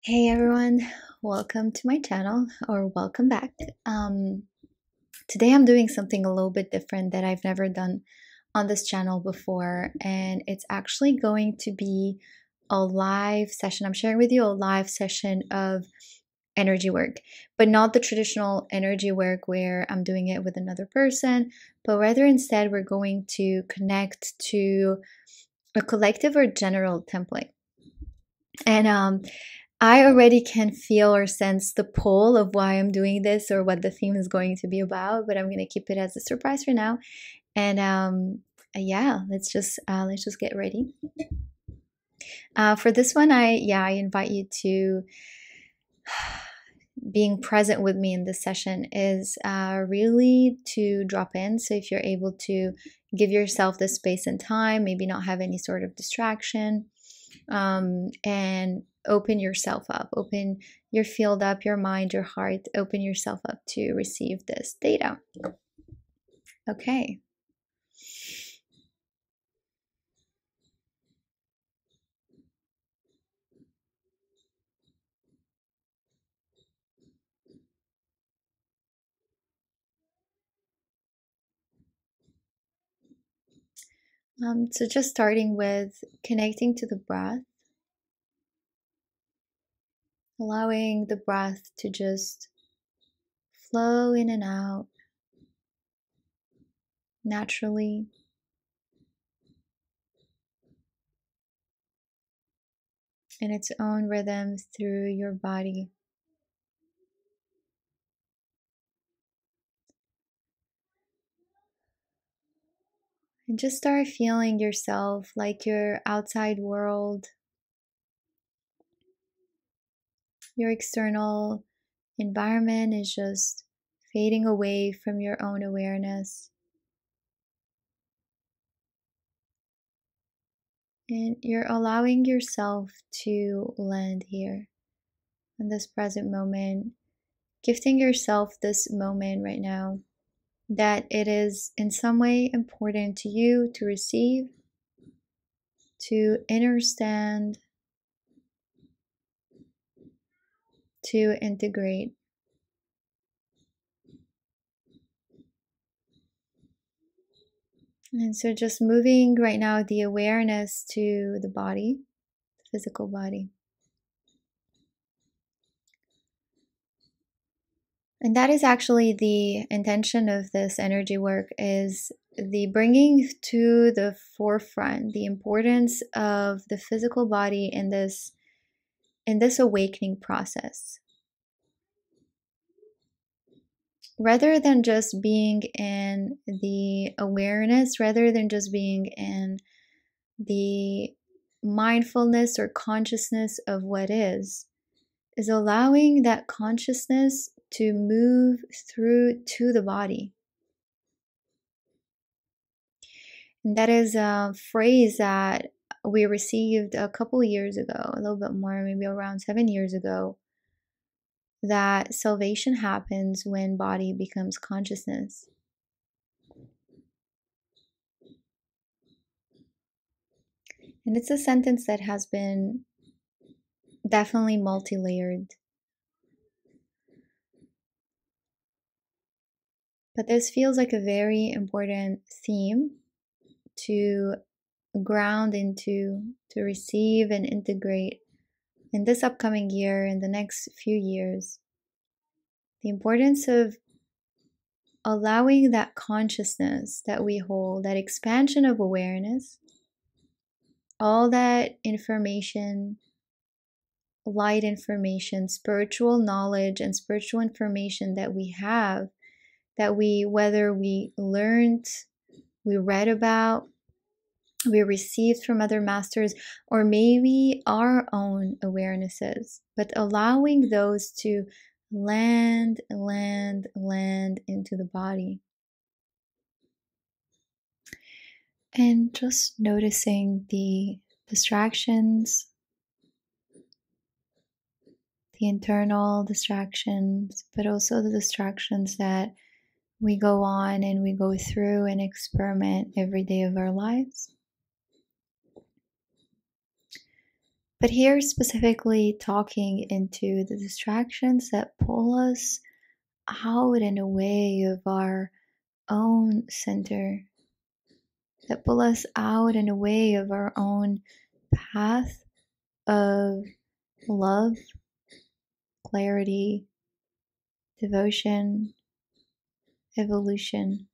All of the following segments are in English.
Hey everyone, welcome to my channel or welcome back. Today I'm doing something a little bit different that I've never done on this channel before, and it's actually going to be a live session. I'm sharing with you a live session of energy work, but not the traditional energy work where I'm doing it with another person, but rather instead we're going to connect to a collective or general template. And I already can feel or sense the pull of why I'm doing this or what the theme is going to be about, but I'm going to keep it as a surprise for now. And yeah, let's just get ready. For this one, I invite you to being present with me in this session is really to drop in. So if you're able to give yourself the space and time, maybe not have any sort of distraction, and open yourself up, open your field up, your mind, your heart, open yourself up to receive this data. Okay. So just starting with connecting to the breath, allowing the breath to just flow in and out naturally. In its own rhythm through your body. And just start feeling yourself like your outside world, your external environment is just fading away from your own awareness. And you're allowing yourself to land here in this present moment, gifting yourself this moment right now that it is in some way important to you to receive, to understand, to integrate. And so just moving right now the awareness to the body, the physical body. And that is actually the intention of this energy work, is the bringing to the forefront the importance of the physical body in this awakening process. Rather than just being in the awareness, rather than just being in the mindfulness or consciousness of what is allowing that consciousness to move through to the body. And that is a phrase that we received a couple years ago, a little bit more, maybe around 7 years ago, that salvation happens when body becomes consciousness. And it's a sentence that has been definitely multi-layered. But this feels like a very important theme to ground into, to receive and integrate in this upcoming year, in the next few years. The importance of allowing that consciousness that we hold, that expansion of awareness, all that information, light information, spiritual knowledge, and spiritual information that we have, that we, whether we learned, we read about, we received from other masters, or maybe our own awarenesses, but allowing those to land into the body. And just noticing the distractions, the internal distractions, but also the distractions that we go on and we go through and experiment every day of our lives. But here specifically talking into the distractions that pull us out and away of our own center, that pull us out and away of our own path of love, clarity, devotion, evolution.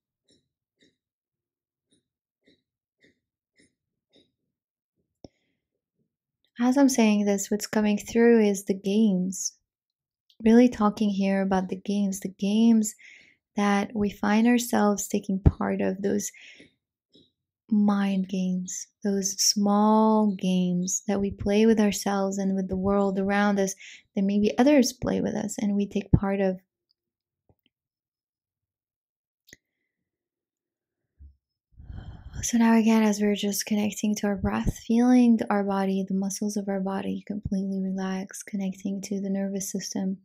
As I'm saying this, what's coming through is the games. Really talking here about the games that we find ourselves taking part of, those mind games, those small games that we play with ourselves and with the world around us that maybe others play with us and we take part of. So now again, as we're just connecting to our breath, feeling our body, the muscles of our body completely relax, connecting to the nervous system.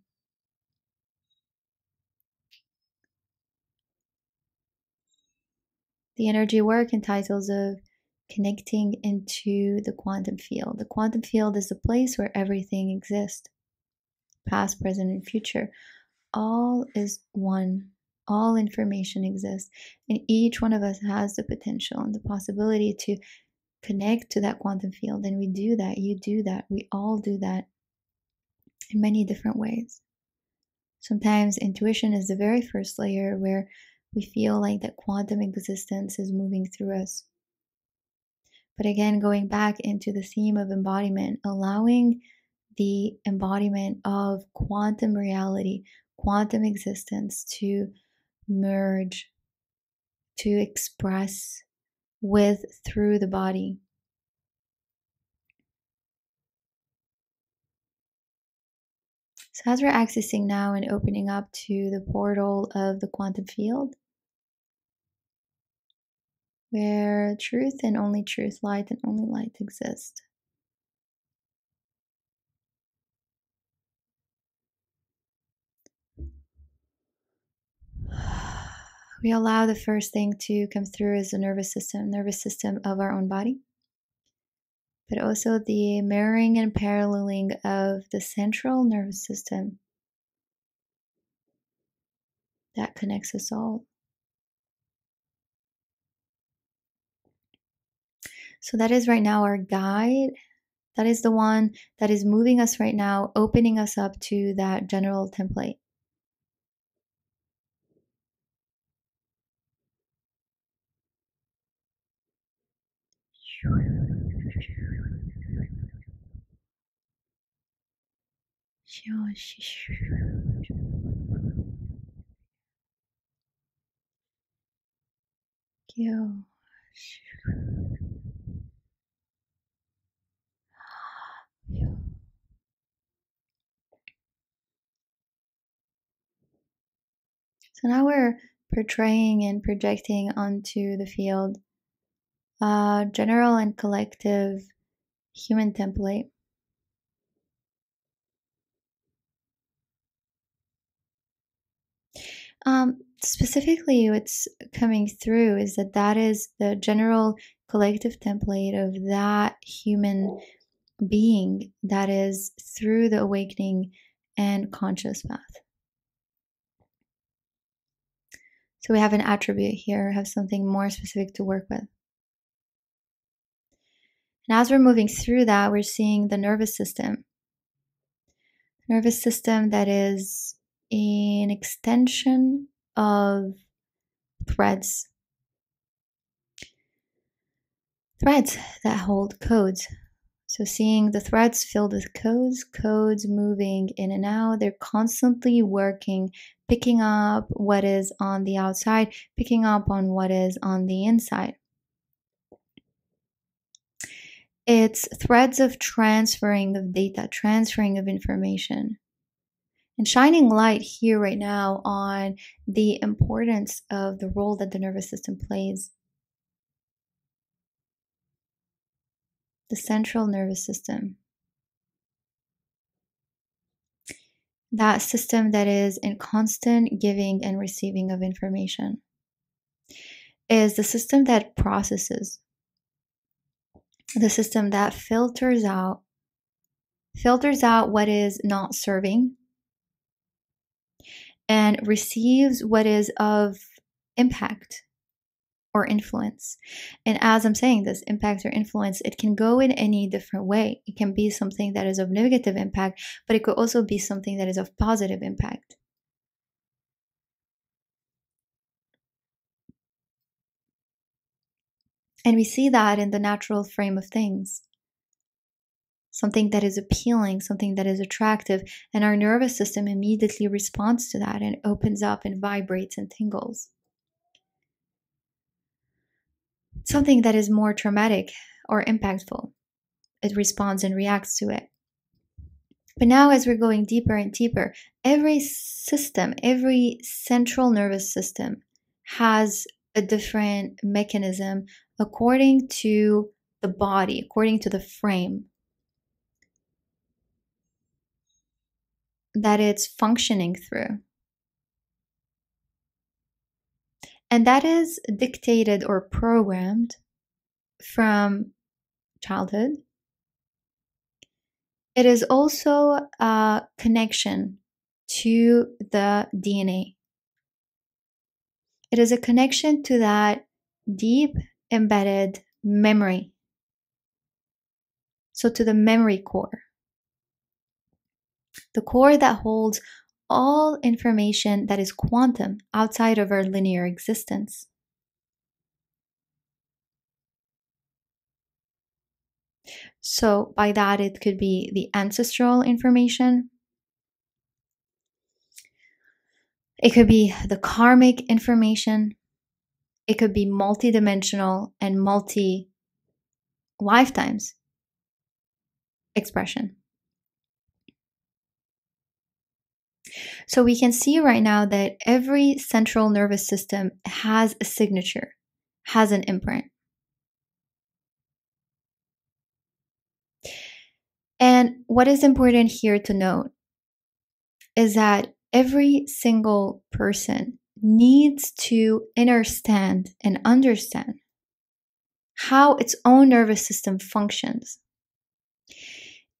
The energy work entitles of connecting into the quantum field. The quantum field is the place where everything exists. Past, present, and future. All is one. All information exists. And each one of us has the potential and the possibility to connect to that quantum field. And we do that. You do that. We all do that in many different ways. Sometimes intuition is the very first layer where we feel like that quantum existence is moving through us. But again, going back into the theme of embodiment, allowing the embodiment of quantum reality, quantum existence to merge, to express with through the body. So as we're accessing now and opening up to the portal of the quantum field, where truth and only truth, light and only light exist. We allow the first thing to come through is the nervous system of our own body, but also the mirroring and paralleling of the central nervous system that connects us all. So that is right now our guide. That is the one that is moving us right now, opening us up to that general template. So now we're portraying and projecting onto the field a general and collective human template. Specifically, what's coming through is that is the general collective template of that human being that is through the awakening and conscious path. So we have an attribute here, have something more specific to work with. And as we're moving through that, we're seeing the nervous system. Nervous system that is an extension of threads that hold codes. So seeing the threads filled with codes moving in and out, they're constantly working, picking up what is on the outside, picking up on what is on the inside. It's threads of transferring of data, transferring of information. And shining light here right now on the importance of the role that the nervous system plays. The central nervous system. That system that is in constant giving and receiving of information. Is the system that processes. The system that filters out filters out what is not serving, and receives what is of impact or influence. And as I'm saying this, impact or influence, it can go in any different way. It can be something that is of negative impact, but it could also be something that is of positive impact. And we see that in the natural frame of things. Something that is appealing, something that is attractive, and our nervous system immediately responds to that and opens up and vibrates and tingles. Something that is more traumatic or impactful, it responds and reacts to it. But now, as we're going deeper and deeper, every system, every central nervous system has a different mechanism according to the body, according to the frame that it's functioning through. And that is dictated or programmed from childhood. It is also a connection to the DNA. It is a connection to that deep embedded memory. So to the memory core. The core that holds all information that is quantum outside of our linear existence. So by that, it could be the ancestral information. It could be the karmic information. It could be multidimensional and multi-lifetimes expression. So we can see right now that every central nervous system has a signature, has an imprint. And what is important here to note is that every single person needs to understand and understand how its own nervous system functions.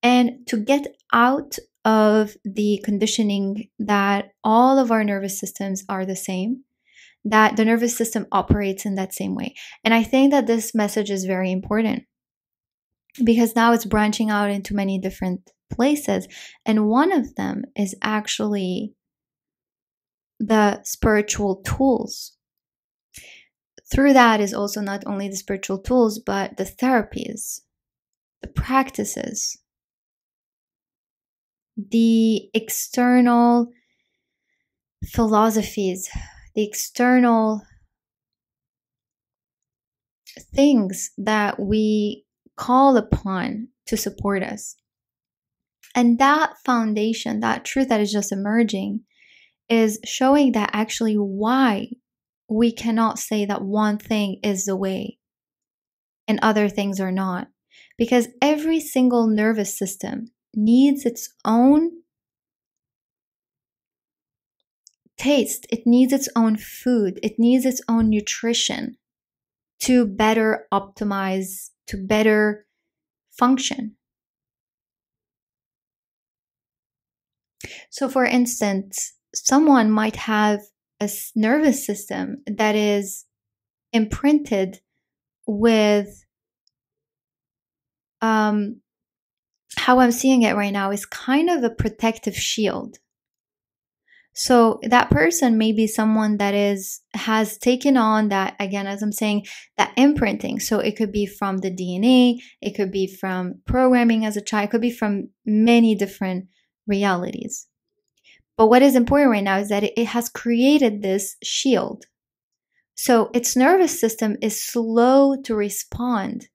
And to get out of the conditioning that all of our nervous systems are the same, that the nervous system operates in that same way. And I think that this message is very important because now it's branching out into many different places. And one of them is actually the spiritual tools. Through that is also not only the spiritual tools, but the therapies, the practices, the external philosophies, the external things that we call upon to support us. And that foundation, that truth that is just emerging, is showing that actually why we cannot say that one thing is the way and other things are not. Because every single nervous system needs its own taste, it needs its own food, it needs its own nutrition to better optimize, to better function. So for instance, someone might have a nervous system that is imprinted with how I'm seeing it right now is kind of a protective shield. So that person may be someone that has taken on that, again, as I'm saying, that imprinting. So it could be from the DNA, it could be from programming as a child, it could be from many different realities. But what is important right now is that it has created this shield. So its nervous system is slow to respond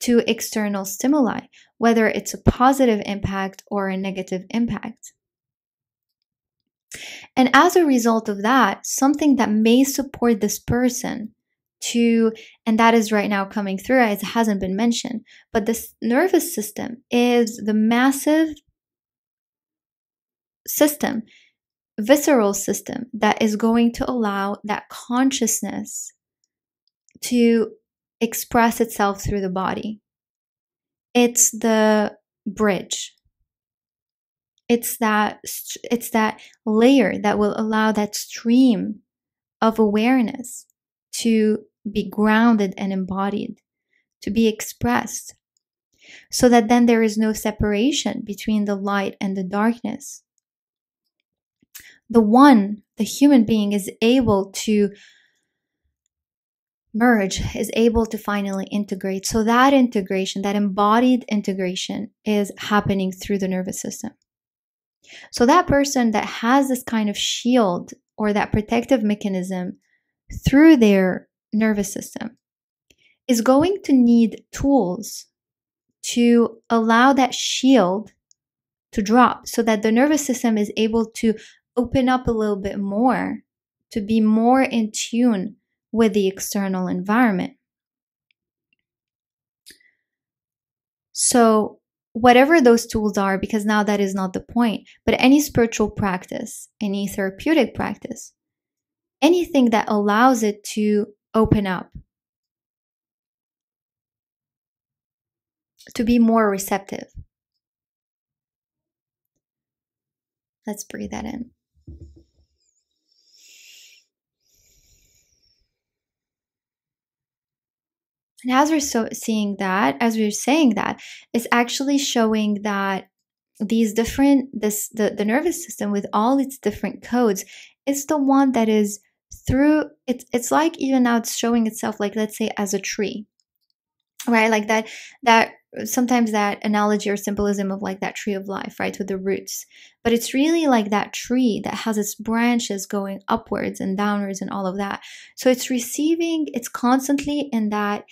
to external stimuli, whether it's a positive impact or a negative impact. And as a result of that, something that may support this person and that is right now coming through as it hasn't been mentioned, but this nervous system is the massive system, visceral system that is going to allow that consciousness to express itself through the body. It's the bridge. It's that layer that will allow that stream of awareness to be grounded and embodied, to be expressed, so that then there is no separation between the light and the darkness. The human being, is able to merge, is able to finally integrate. So that integration, that embodied integration, is happening through the nervous system. So that person that has this kind of shield or that protective mechanism through their nervous system is going to need tools to allow that shield to drop, so that the nervous system is able to open up a little bit more, to be more in tune with the external environment. So whatever those tools are, because now that is not the point, but any spiritual practice, any therapeutic practice, anything that allows it to open up, to be more receptive. Let's breathe that in. And as we're saying that, it's actually showing that these different, the nervous system with all its different codes is the one that is through, it's like even now it's showing itself, like, let's say, as a tree, right? Like that sometimes that analogy or symbolism of like that tree of life, right? With the roots, but it's really like that tree that has its branches going upwards and downwards and all of that. So it's receiving, it's constantly in that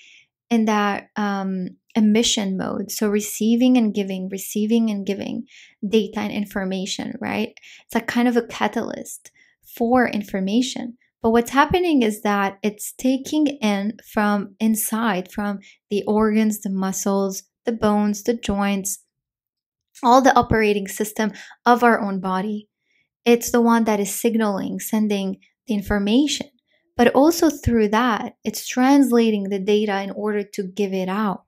emission mode. So receiving and giving data and information, right? It's like kind of a catalyst for information. But what's happening is that it's taking in from inside, from the organs, the muscles, the bones, the joints, all the operating system of our own body. It's the one that is signaling, sending the information. But also through that, it's translating the data in order to give it out,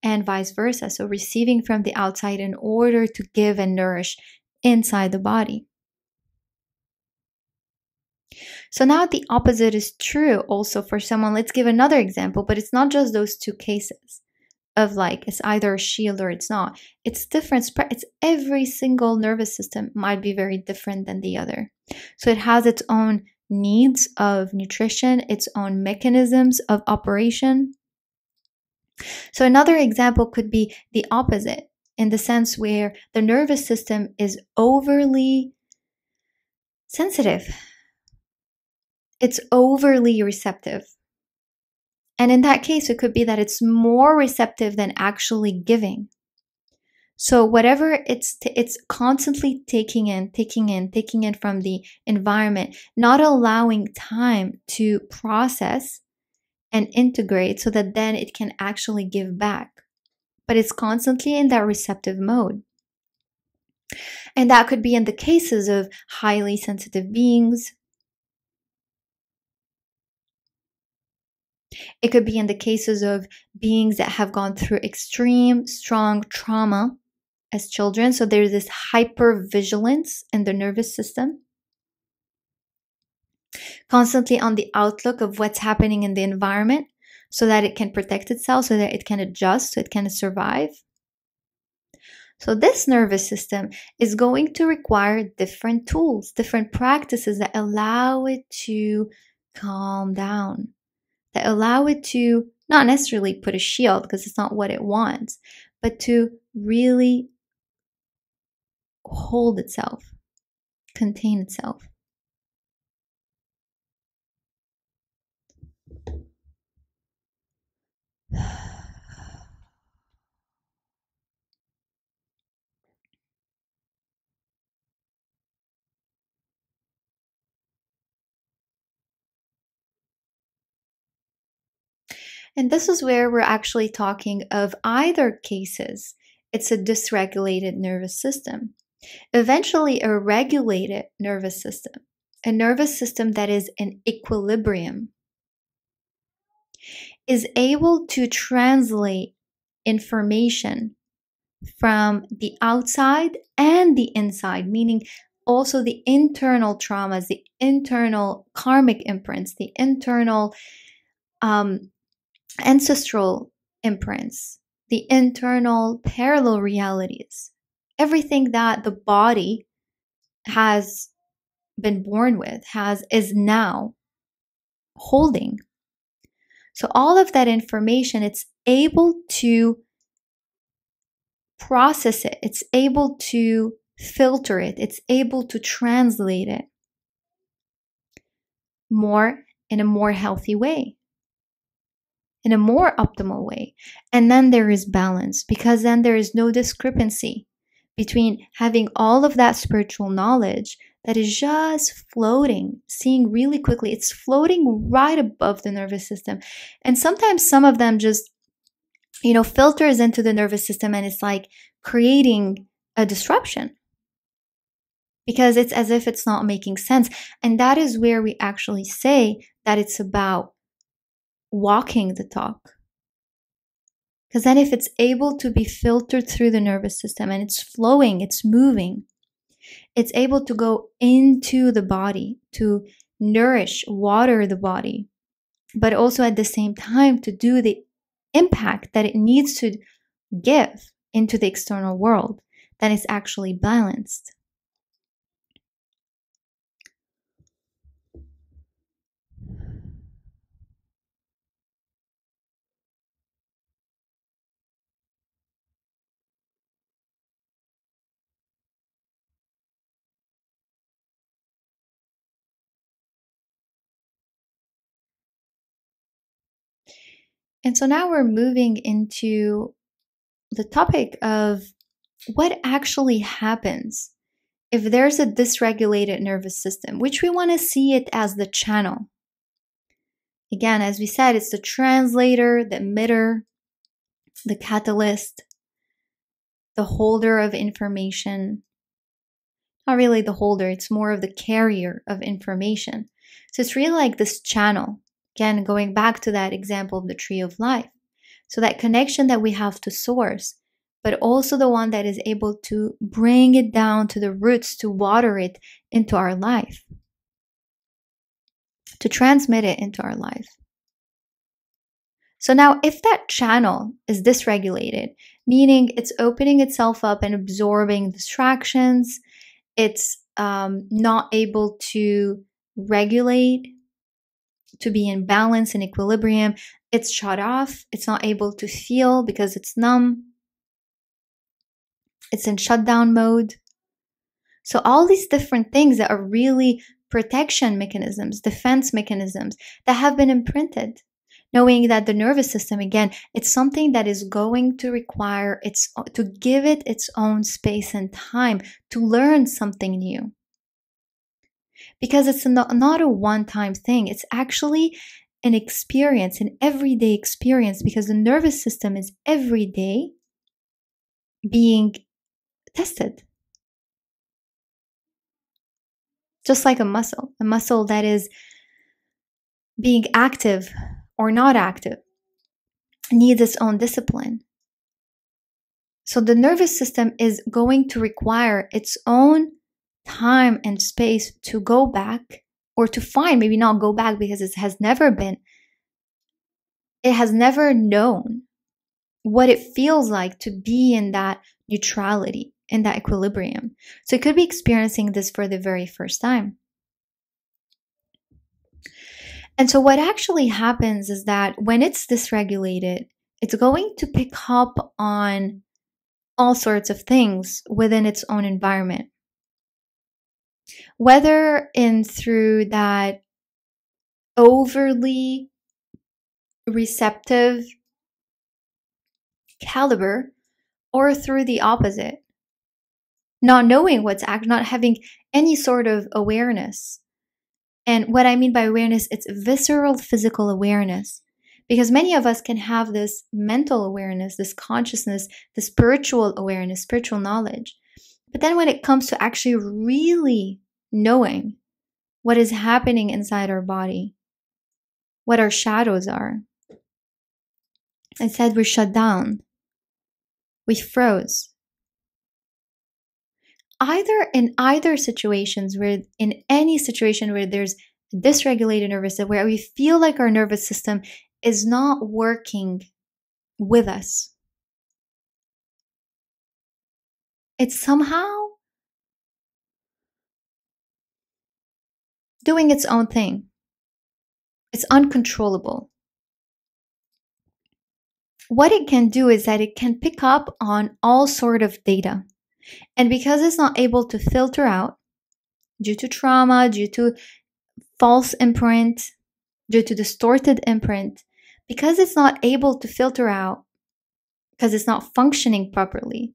and vice versa. So receiving from the outside in order to give and nourish inside the body. So now the opposite is true also for someone. Let's give another example, but it's not just those two cases of like, it's either a shield or it's not. It's different. It's every single nervous system might be very different than the other. So it has its own needs of nutrition, its own mechanisms of operation. So another example could be the opposite, in the sense where the nervous system is overly sensitive. It's overly receptive. And in that case, it could be that it's more receptive than actually giving. So whatever it's constantly taking in from the environment, not allowing time to process and integrate so that then it can actually give back. But it's constantly in that receptive mode. And that could be in the cases of highly sensitive beings. It could be in the cases of beings that have gone through extreme, strong trauma as children. So there's this hypervigilance in the nervous system, constantly on the outlook of what's happening in the environment so that it can protect itself, so that it can adjust, so it can survive. So this nervous system is going to require different tools, different practices that allow it to calm down, that allow it to not necessarily put a shield, because it's not what it wants, but to really hold itself, contain itself. And this is where we're actually talking of either cases. It's a dysregulated nervous system. Eventually, a regulated nervous system, a nervous system that is in equilibrium, is able to translate information from the outside and the inside, meaning also the internal traumas, the internal karmic imprints, the internal ancestral imprints, the internal parallel realities, everything that the body has been born with, is now holding. So all of that information, it's able to process it, it's able to filter it, it's able to translate it in a more healthy way, in a more optimal way. And then there is balance, because then there is no discrepancy between having all of that spiritual knowledge that is just floating, seeing really quickly. It's floating right above the nervous system. And sometimes some of them just, filters into the nervous system, and it's like creating a disruption because it's as if it's not making sense. And that is where we actually say that it's about walking the talk. Because then if it's able to be filtered through the nervous system and it's flowing, it's moving, it's able to go into the body to nourish, water the body, but also at the same time to do the impact that it needs to give into the external world, then it's actually balanced. And so now we're moving into the topic of what actually happens if there's a dysregulated nervous system, which we want to see it as the channel. Again, as we said, it's the translator, the emitter, the catalyst, the holder of information. Not really the holder, it's more of the carrier of information. So it's really like this channel. Again, going back to that example of the tree of life. So that connection that we have to source, but also the one that is able to bring it down to the roots, to water it into our life, to transmit it into our life. So now if that channel is dysregulated, meaning it's opening itself up and absorbing distractions, it's not able to regulate, to be in balance and equilibrium, it's shut off, it's not able to feel because it's numb, it's in shutdown mode. So all these different things that are really protection mechanisms, defense mechanisms that have been imprinted, knowing that the nervous system, again, it's something that is going to require to give it its own space and time to learn something new. Because it's not a one-time thing. It's actually an experience, an everyday experience, because the nervous system is every day being tested. Just like a muscle that is being active or not active needs its own discipline. So the nervous system is going to require its own time and space to go back, or to find, maybe not go back because it has never known what it feels like to be in that neutrality, in that equilibrium. So it could be experiencing this for the very first time. And so what actually happens is that when it's dysregulated, it's going to pick up on all sorts of things within its own environment. Whether through that overly receptive caliber, or through the opposite, not knowing not having any sort of awareness. And what I mean by awareness, it's visceral physical awareness. Because many of us can have this mental awareness, this consciousness, the spiritual awareness, spiritual knowledge. But then when it comes to actually really knowing what is happening inside our body, what our shadows are, instead we're shut down. We froze. in either situations, where in any situation where there's dysregulated nervous system, where we feel like our nervous system is not working with us, it's somehow doing its own thing. It's uncontrollable. What it can do is that it can pick up on all sort of data. And because it's not able to filter out due to trauma, due to false imprint, due to distorted imprint, because it's not able to filter out, because it's not functioning properly,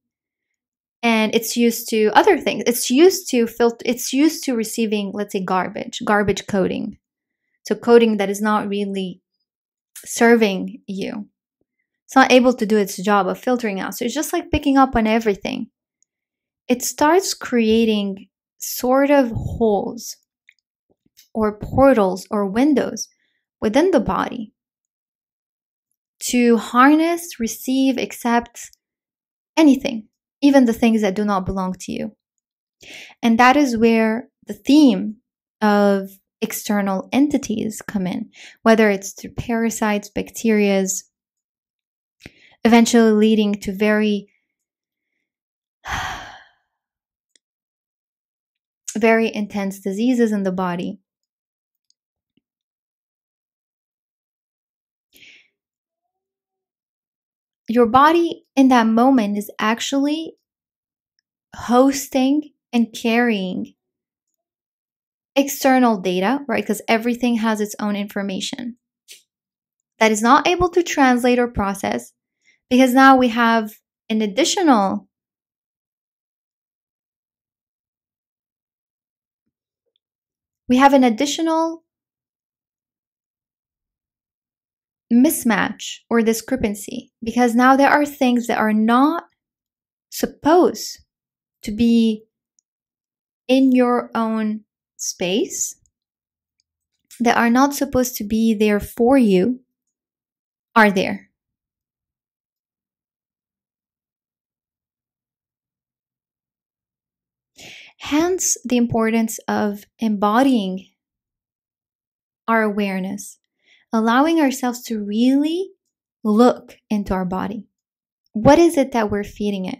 and it's used to other things. It's used to receiving, let's say, garbage coding. So coding that is not really serving you. It's not able to do its job of filtering out. So it's just like picking up on everything. It starts creating sort of holes or portals or windows within the body to harness, receive, accept anything, even the things that do not belong to you. And that is where the theme of external entities come in, whether it's through parasites, bacterias, eventually leading to very very intense diseases in the body. Your body in that moment is actually hosting and carrying external data, right? Because everything has its own information that is not able to translate or process, because now we have an additional mismatch or discrepancy, because now there are things that are not supposed to be in your own space, that are not supposed to be there for you, are there. Hence the importance of embodying our awareness, allowing ourselves to really look into our body. What is it that we're feeding it?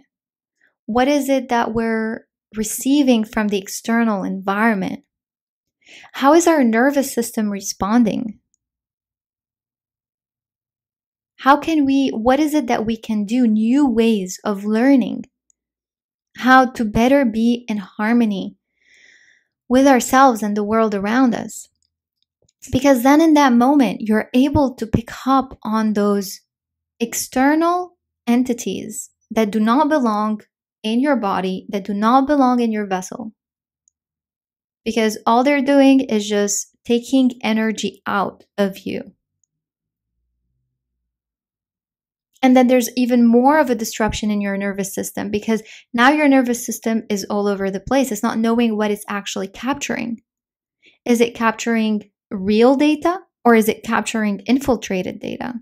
What is it that we're receiving from the external environment? How is our nervous system responding? What is it that we can do? New ways of learning how to better be in harmony with ourselves and the world around us. Because then in that moment, you're able to pick up on those external entities that do not belong in your body, that do not belong in your vessel. Because all they're doing is just taking energy out of you. And then there's even more of a disruption in your nervous system, because now your nervous system is all over the place. It's not knowing what it's actually capturing. Is it capturing real data, or is it capturing infiltrated data?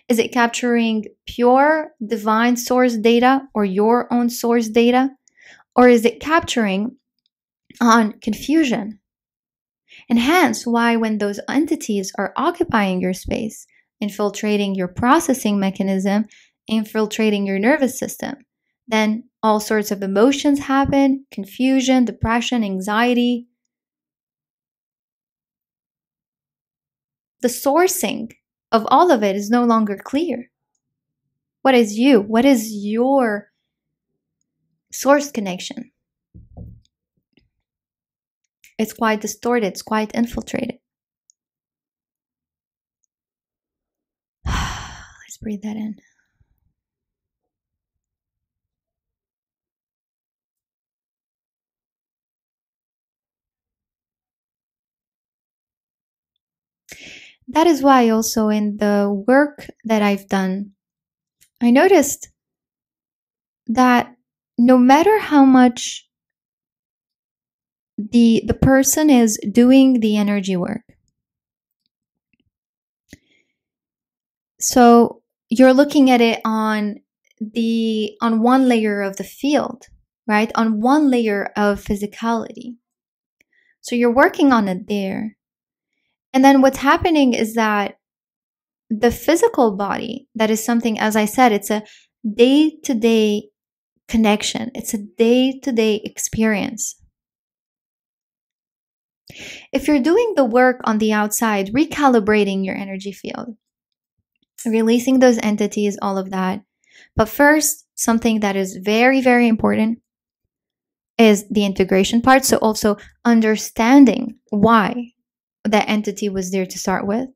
Is it capturing pure divine source data or your own source data? Or is it capturing on confusion? And hence why when those entities are occupying your space, infiltrating your processing mechanism, infiltrating your nervous system, then all sorts of emotions happen, confusion, depression, anxiety. The sourcing of all of it is no longer clear. What is you? What is your source connection? It's quite distorted, it's quite infiltrated. Let's breathe that in. That is why also in the work that I've done, I noticed that no matter how much the person is doing the energy work, so you're looking at it on one layer of the field, right? On one layer of physicality. So you're working on it there. And then what's happening is that the physical body, that is something, as I said, it's a day-to-day connection. It's a day-to-day experience. If you're doing the work on the outside, recalibrating your energy field, releasing those entities, all of that. But first, something that is very, very important is the integration part. So also understanding why that entity was there to start with.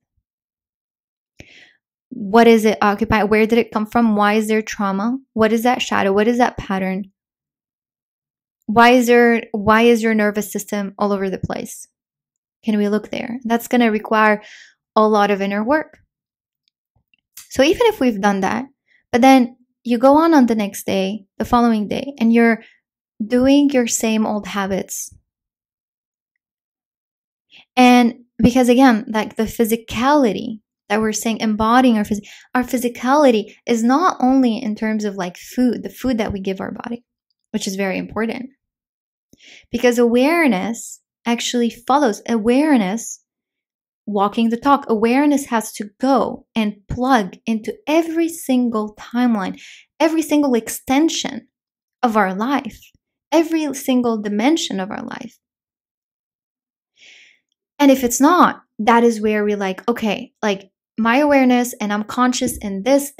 What is it occupying? Where did it come from? Why is there trauma? What is that shadow? What is that pattern? Why is your nervous system all over the place? Can we look there? That's going to require a lot of inner work. So even if we've done that, but then you go on the next day, the following day, and you're doing your same old habits. And because again, like the physicality that we're saying, embodying our physicality is not only in terms of like food, the food that we give our body, which is very important. Because awareness actually follows. Awareness, walking the talk, awareness has to go and plug into every single timeline, every single extension of our life, every single dimension of our life. And if it's not, that is where we're like, okay, like my awareness and I'm conscious in this,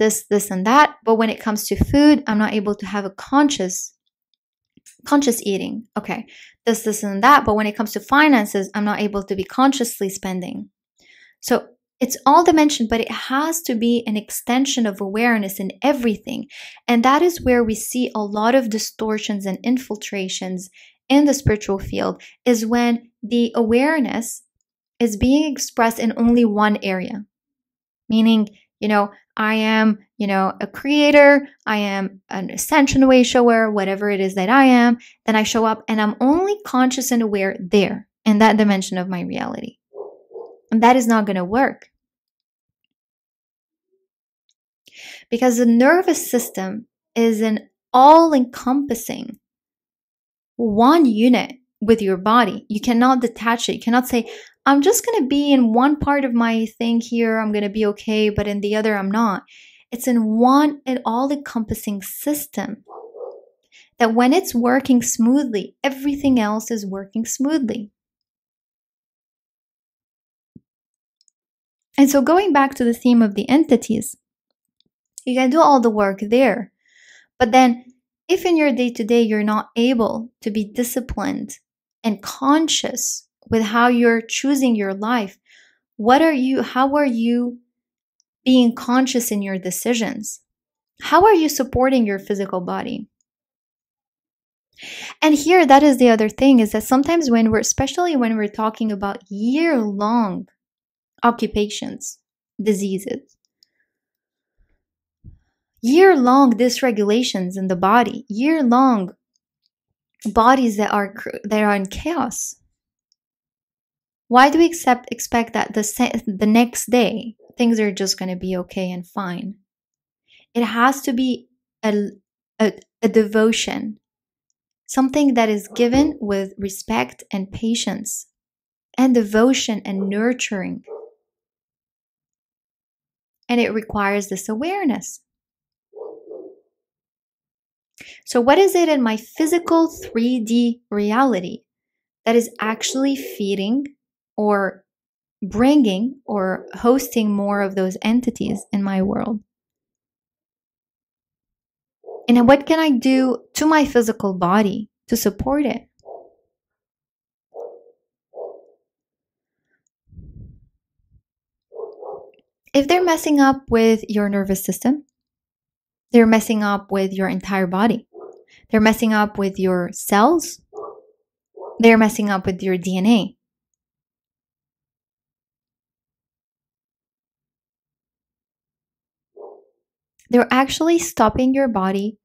and that. But when it comes to food, I'm not able to have a conscious eating. Okay, this, and that. But when it comes to finances, I'm not able to be consciously spending. So it's all dimension, but it has to be an extension of awareness in everything. And that is where we see a lot of distortions and infiltrations in the spiritual field, is when the awareness is being expressed in only one area. Meaning, I am, a creator, I am an ascension way shower, whatever it is that I am, then I show up and I'm only conscious and aware there in that dimension of my reality. And that is not going to work. Because the nervous system is an all-encompassing one unit with your body. You cannot detach it. You cannot say, I'm just going to be in one part of my thing here, I'm going to be okay, but in the other, I'm not. It's in one, an all-encompassing system that when it's working smoothly, everything else is working smoothly. And so going back to the theme of the entities, you can do all the work there. But then if in your day-to-day you're not able to be disciplined and conscious with how you're choosing your life, how are you being conscious in your decisions? How are you supporting your physical body? And here, that is the other thing, is that sometimes especially when we're talking about year-long occupations, diseases, year-long dysregulations in the body, year-long bodies that are in chaos. Why do we expect that the next day things are just going to be okay and fine? It has to be a devotion, something that is given with respect and patience and devotion and nurturing. And it requires this awareness. So what is it in my physical 3D reality that is actually feeding or bringing or hosting more of those entities in my world? And what can I do to my physical body to support it? If they're messing up with your nervous system, they're messing up with your entire body. They're messing up with your cells. They're messing up with your DNA. They're actually stopping your body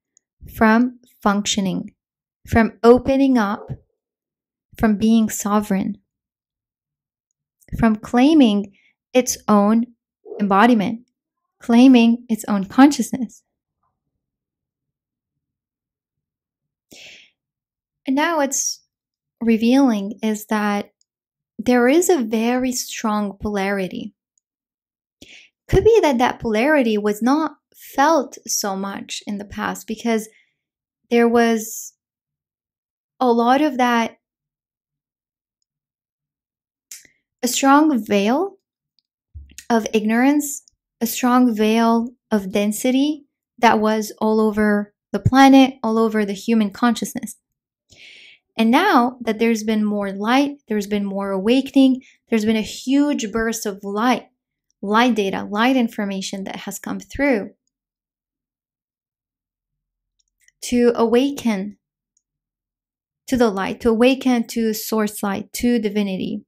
from functioning, from opening up, from being sovereign, from claiming its own embodiment, claiming its own consciousness. And now what's revealing is that there is a very strong polarity. Could be that that polarity was not felt so much in the past because there was a lot of that, a strong veil of ignorance, a strong veil of density that was all over the planet, all over the human consciousness. And now that there's been more light, there's been more awakening, there's been a huge burst of light data, light information that has come through to awaken to the light, to awaken to source light, to divinity,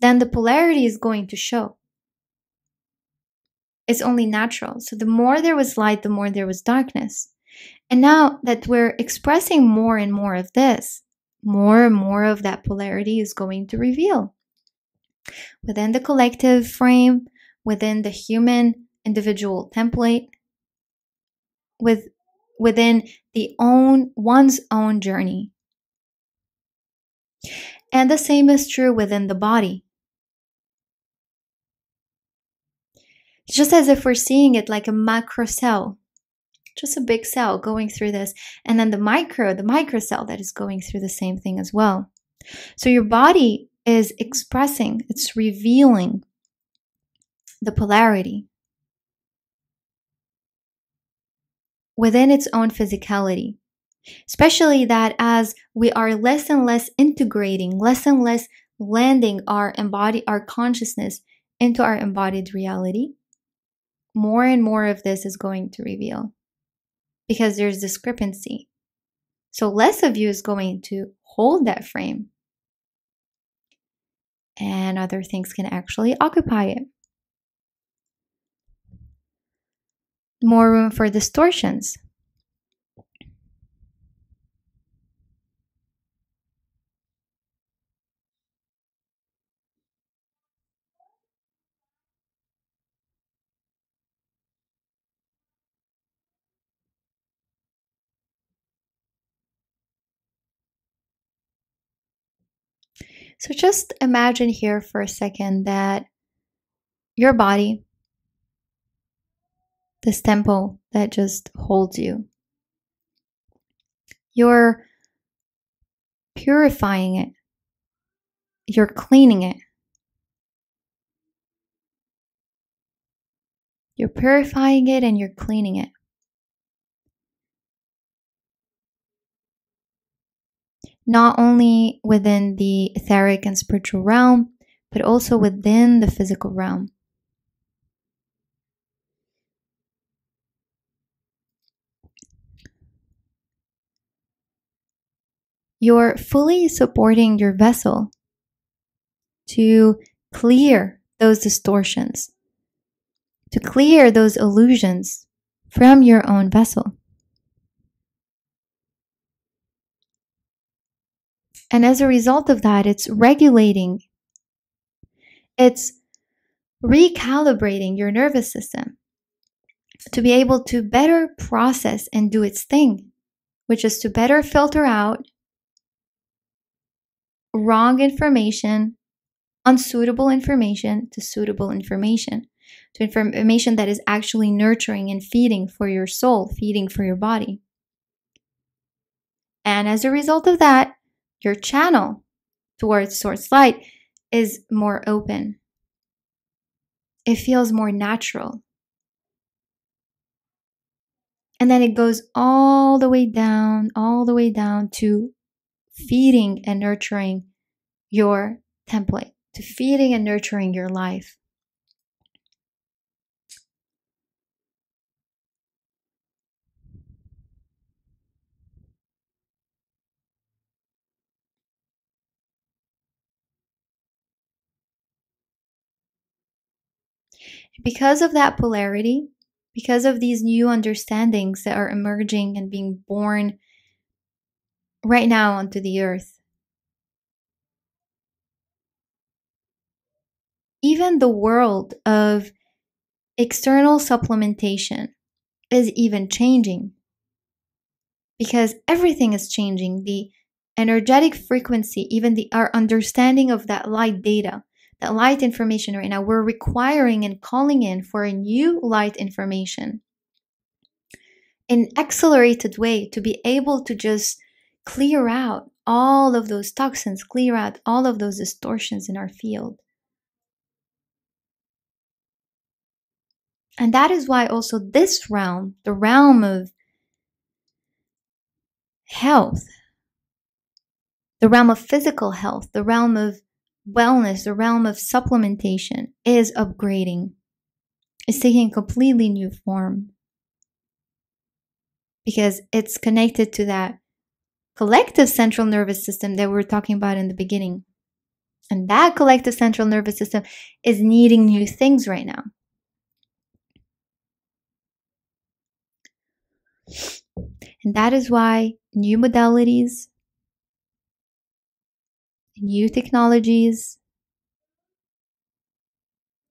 then the polarity is going to show. It's only natural. So the more there was light, the more there was darkness. And now that we're expressing more and more of this, more and more of that polarity is going to reveal. Within the collective frame, within the human individual template, within one's own journey. And the same is true within the body. It's just as if we're seeing it like a macro cell, just a big cell going through this, and then the micro cell that is going through the same thing as well. So your body is expressing, it's revealing the polarity within its own physicality. Especially that as we are less and less integrating, less and less landing our consciousness into our embodied reality, more and more of this is going to reveal because there's discrepancy. So less of you is going to hold that frame and other things can actually occupy it. More room for distortions. So just imagine here for a second that your body, this temple that just holds you, you're purifying it, you're cleaning it. You're purifying it and you're cleaning it. Not only within the etheric and spiritual realm, but also within the physical realm. You're fully supporting your vessel to clear those distortions, to clear those illusions from your own vessel. And as a result of that, it's regulating, it's recalibrating your nervous system to be able to better process and do its thing, which is to better filter out wrong information, unsuitable information to suitable information, to information that is actually nurturing and feeding for your soul, feeding for your body. And as a result of that, your channel towards source light is more open. It feels more natural. And then it goes all the way down to feeding and nurturing your template, to feeding and nurturing your life. Because of that polarity, because of these new understandings that are emerging and being born right now onto the earth, even the world of external supplementation is even changing, because everything is changing. energetic frequency, even our understanding of that light data, that light information right now, we're requiring and calling in for a new light information in accelerated way to be able to just clear out all of those toxins, clear out all of those distortions in our field. And that is why also this realm, the realm of health, the realm of physical health, the realm of wellness, the realm of supplementation is upgrading. It's taking a completely new form because it's connected to that collective central nervous system that we were talking about in the beginning. And that collective central nervous system is needing new things right now. And that is why new modalities, new technologies,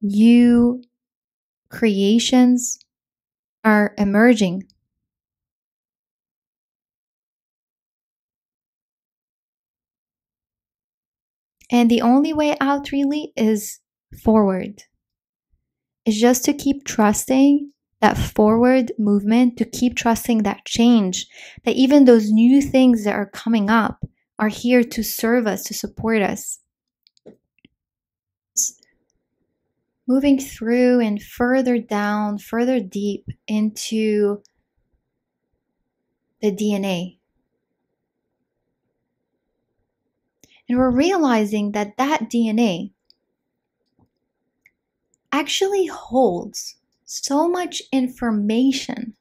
new creations are emerging. And the only way out really is forward. It's just to keep trusting that forward movement, to keep trusting that change, that even those new things that are coming up are here to serve us, to support us. Moving through and further down, further deep into the DNA. And we're realizing that that DNA actually holds so much information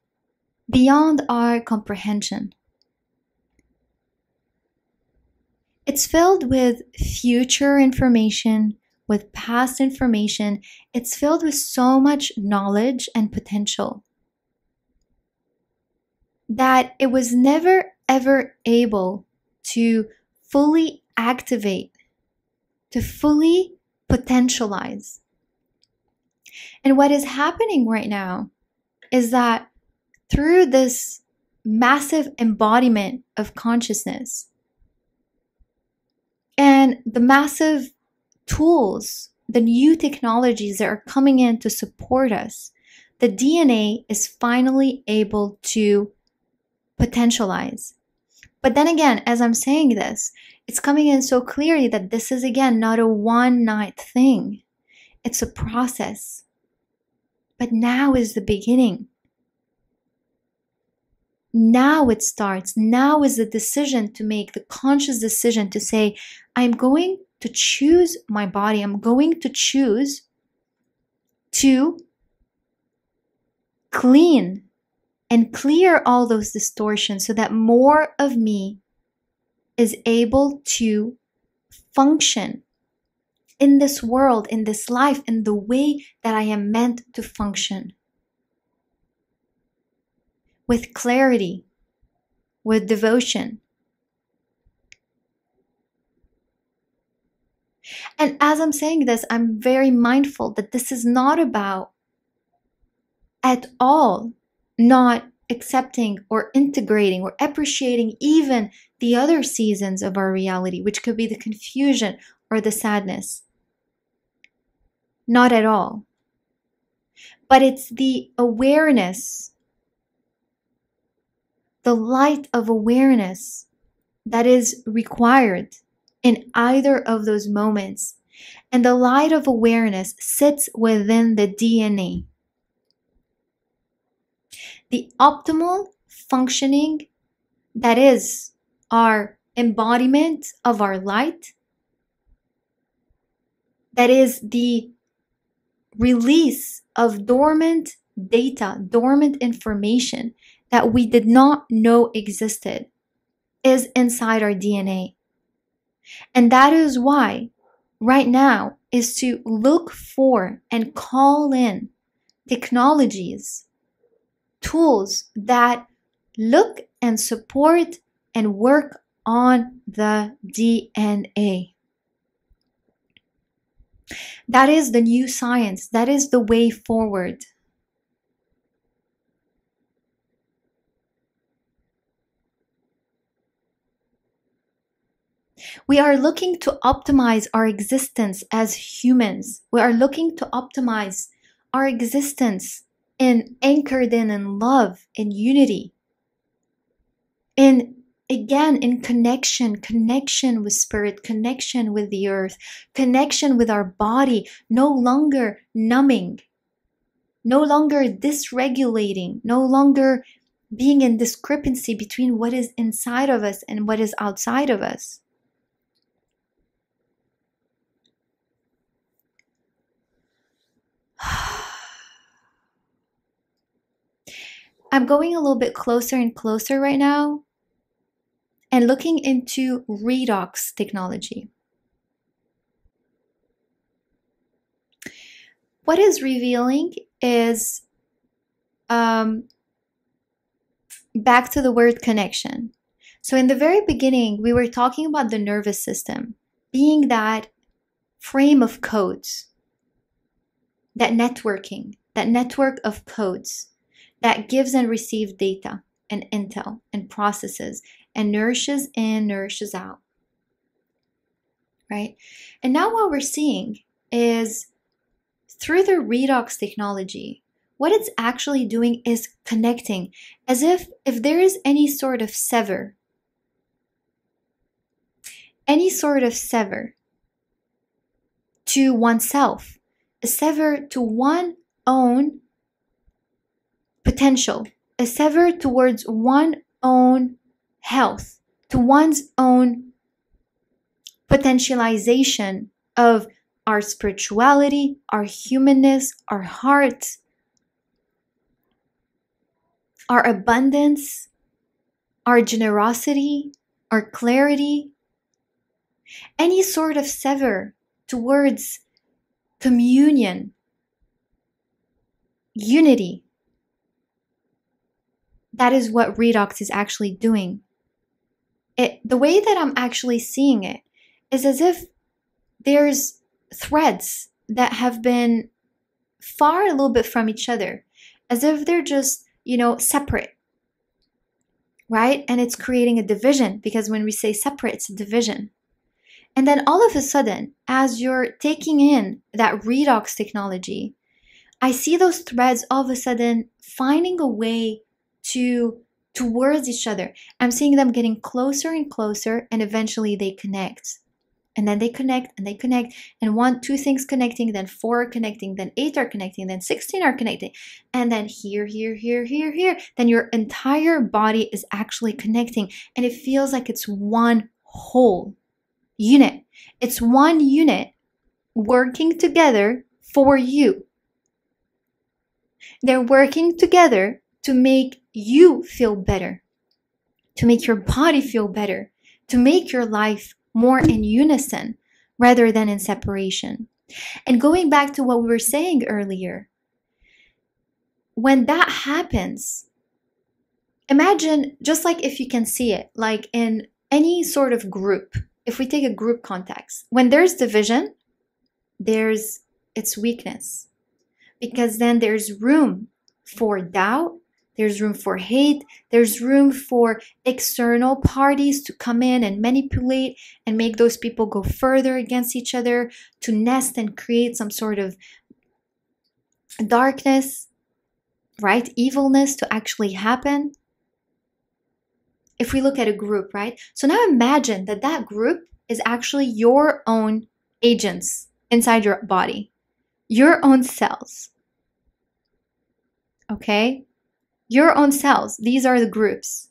beyond our comprehension. It's filled with future information, with past information. It's filled with so much knowledge and potential that it was never ever able to fully activate, to fully potentialize. And what is happening right now is that through this massive embodiment of consciousness and the massive tools, the new technologies that are coming in to support us, the DNA is finally able to potentialize. But then again, as I'm saying this, it's coming in so clearly that this is again not a one-night thing. It's a process. But now is the beginning. Now it starts. Now is the decision to make, the conscious decision to say, I'm going to choose my body. I'm going to choose to clean and clear all those distortions so that more of me is able to function in this world, in this life, in the way that I am meant to function. With clarity, with devotion. And as I'm saying this, I'm very mindful that this is not about at all not accepting or integrating or appreciating even the other seasons of our reality, which could be the confusion or the sadness. Not at all. But it's the awareness, the light of awareness that is required in either of those moments. And the light of awareness sits within the DNA. The optimal functioning, that is our embodiment of our light, that is the release of dormant data, dormant information that we did not know existed, is inside our DNA. And that is why right now is to look for and call in technologies, tools that look and support and work on the DNA. That is the new science. That is the way forward. We are looking to optimize our existence as humans. We are looking to optimize our existence anchored in love, in unity, in connection with spirit, connection with the earth, connection with our body, no longer numbing, no longer dysregulating, no longer being in discrepancy between what is inside of us and what is outside of us. I'm going a little bit closer and closer right now and looking into redox technology. What is revealing is back to the word connection. So in the very beginning, we were talking about the nervous system being that frame of codes, that networking, that network of codes that gives and receives data and intel and processes and nourishes in, nourishes out, right? And now what we're seeing is through the redox technology, what it's actually doing is connecting, as if there is any sort of sever to oneself, a sever to one's own potential, a sever towards one's own health, to one's own potentialization of our spirituality, our humanness, our heart, our abundance, our generosity, our clarity, any sort of sever towards communion, unity. That is what redox is actually doing. The way that I'm actually seeing it is as if there's threads that have been far a little bit from each other, as if they're just, separate, right? And it's creating a division, because when we say separate, it's a division. And then all of a sudden, as you're taking in that redox technology, I see those threads all of a sudden finding a way towards each other. I'm seeing them getting closer and closer, and eventually they connect. And then they connect and they connect, and 1, 2 things connecting, then 4 are connecting, then 8 are connecting, then 16 are connecting, and then here, then your entire body is actually connecting, and it feels like it's one whole unit. It's one unit working together for you. They're working together to make you feel better, to make your body feel better, to make your life more in unison rather than in separation. And going back to what we were saying earlier, when that happens, imagine, just like if you can see it, like in any sort of group, if we take a group context, when there's division, there's its weakness, because then there's room for doubt, there's room for hate, there's room for external parties to come in and manipulate and make those people go further against each other, to nest and create some sort of darkness, right? Evilness to actually happen. If we look at a group, right? So now imagine that group is actually your own agents inside your body, your own cells. Okay? Your own cells. These are the groups.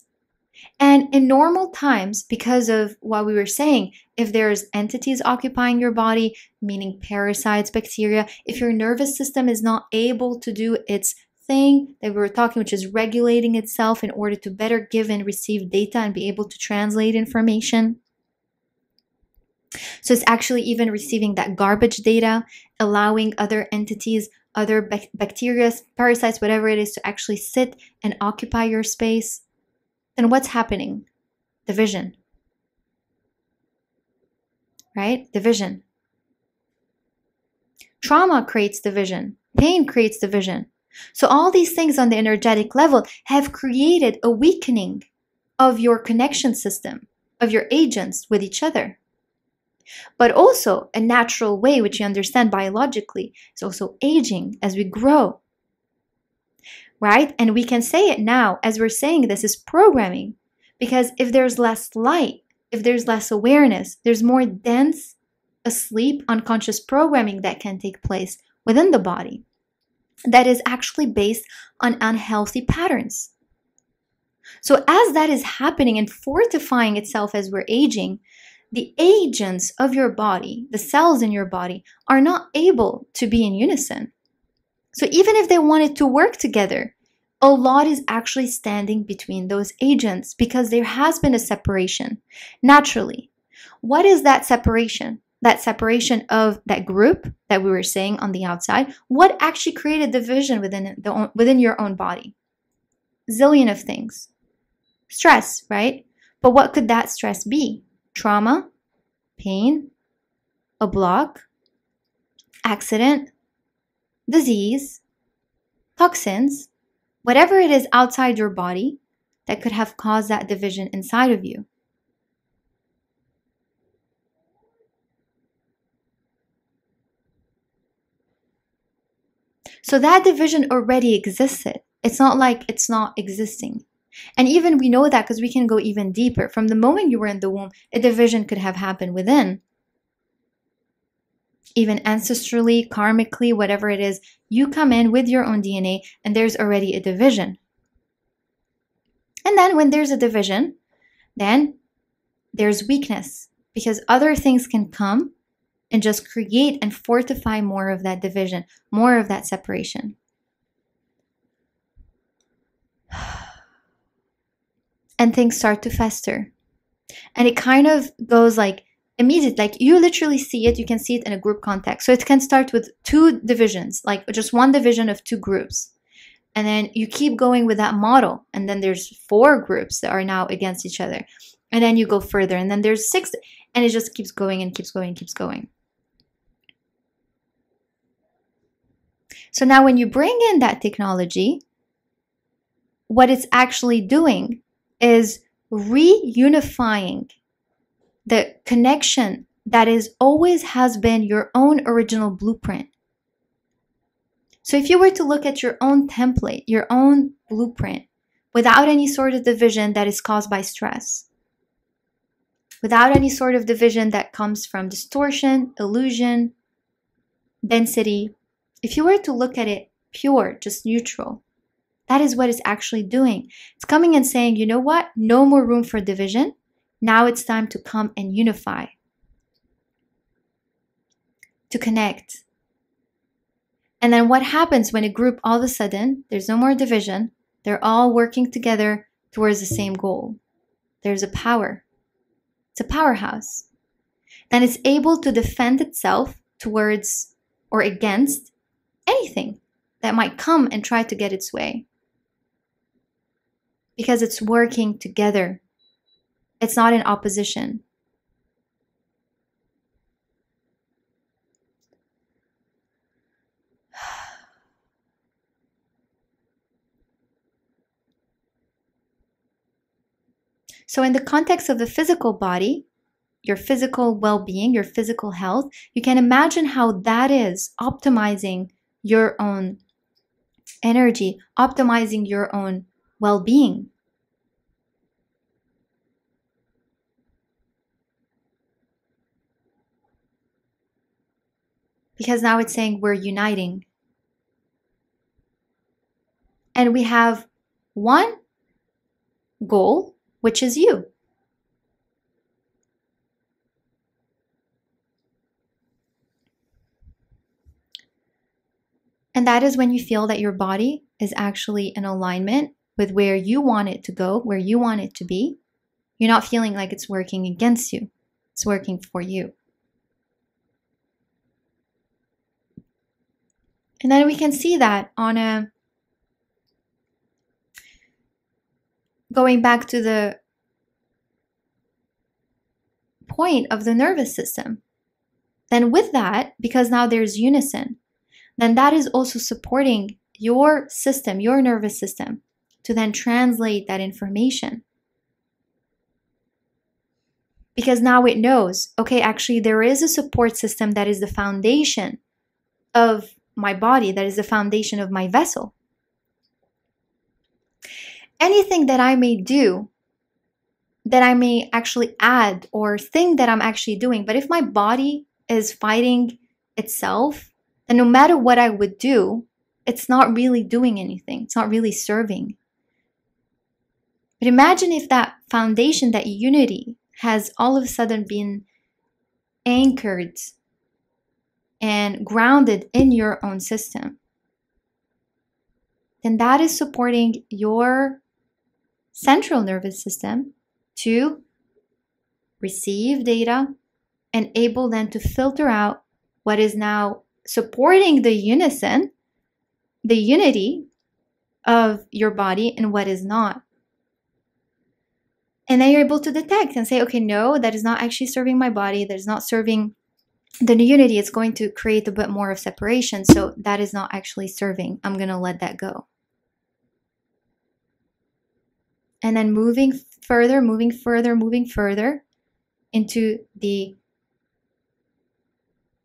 And in normal times, because of what we were saying, if there's entities occupying your body, meaning parasites, bacteria, if your nervous system is not able to do its thing that we were talking, which is regulating itself in order to better give and receive data and be able to translate information. So it's actually even receiving that garbage data, allowing other entities, other bacteria, parasites, whatever it is, to actually sit and occupy your space. Then what's happening? Division. Right? Division. Trauma creates division. Pain creates division. So all these things on the energetic level have created a weakening of your connection system, of your agents with each other. But also a natural way, which you understand biologically, is also aging as we grow. Right? And we can say it now as we're saying this is programming. Because if there's less light, if there's less awareness, there's more dense, asleep, unconscious programming that can take place within the body that is actually based on unhealthy patterns. So as that is happening and fortifying itself as we're aging, the agents of your body, the cells in your body, are not able to be in unison. So even if they wanted to work together, a lot is actually standing between those agents because there has been a separation naturally. What is that separation? That separation of that group that we were saying on the outside, what actually created division within your own body? Zillion of things. Stress, right? But what could that stress be? Trauma, pain, a block, accident, disease, toxins, whatever it is outside your body that could have caused that division inside of you. So that division already existed. It's not like it's not existing. And even we know that because we can go even deeper. From the moment you were in the womb, a division could have happened within. Even ancestrally, karmically, whatever it is, you come in with your own DNA and there's already a division. And then when there's a division, then there's weakness because other things can come and just create and fortify more of that division, more of that separation. And things start to fester. And it kind of goes like immediate, like you literally see it, you can see it in a group context. So it can start with 2 divisions, like just one division of 2 groups. And then you keep going with that model. And then there's 4 groups that are now against each other. And then you go further. And then there's 6. And it just keeps going and keeps going and keeps going. So now when you bring in that technology, what it's actually doing is reunifying the connection that is always has been your own original blueprint. So if you were to look at your own template, your own blueprint, without any sort of division that is caused by stress, without any sort of division that comes from distortion, illusion, density, if you were to look at it pure, just neutral, that is what it's actually doing. It's coming and saying, you know what? No more room for division. Now it's time to come and unify, to connect. And then what happens when a group all of a sudden, there's no more division, they're all working together towards the same goal. There's a power. It's a powerhouse. Then it's able to defend itself towards or against anything that might come and try to get its way. Because it's working together. It's not in opposition. So in the context of the physical body, your physical well-being, your physical health, you can imagine how that is optimizing your own energy, optimizing your own well-being. Because now it's saying we're uniting. And we have one goal, which is you. And that is when you feel that your body is actually in alignment with where you want it to go, where you want it to be. You're not feeling like it's working against you. It's working for you. And then we can see that on a going back to the point of the nervous system. Then with that, because now there's unison, then that is also supporting your system, your nervous system, to then translate that information. Because now it knows, okay, actually there is a support system that is the foundation of my body, that is the foundation of my vessel. Anything that I may do, that I may actually add or think that I'm actually doing, but if my body is fighting itself, then no matter what I would do, it's not really doing anything. It's not really serving. But imagine if that foundation, that unity, has all of a sudden been anchored and grounded in your own system. Then that is supporting your central nervous system to receive data and able then to filter out what is now supporting the unison, the unity of your body, and what is not. And then you're able to detect and say, okay, no, that is not actually serving my body. That is not serving the unity. It's going to create a bit more of separation. So that is not actually serving. I'm going to let that go. And then moving further into the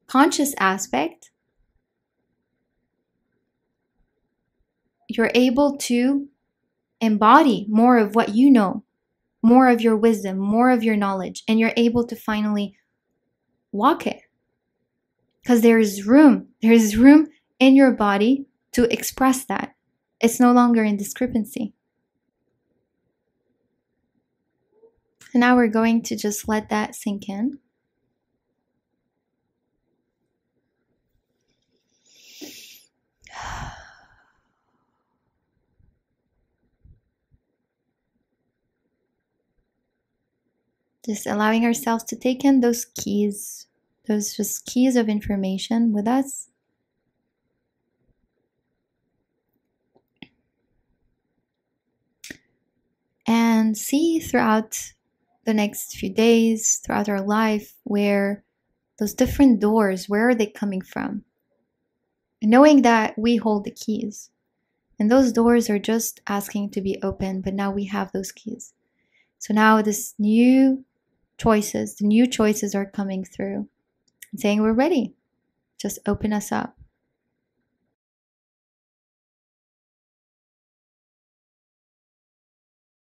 conscious aspect, you're able to embody more of what you know, more of your wisdom, more of your knowledge, and you're able to finally walk it. Because there is room in your body to express that. It's no longer in discrepancy. And now we're going to just let that sink in. Just allowing ourselves to take in those keys, those just keys of information with us. And see throughout the next few days, throughout our life, where those different doors, where are they coming from? And knowing that we hold the keys. And those doors are just asking to be opened, but now we have those keys. So now the new choices are coming through and saying we're ready. Just open us up.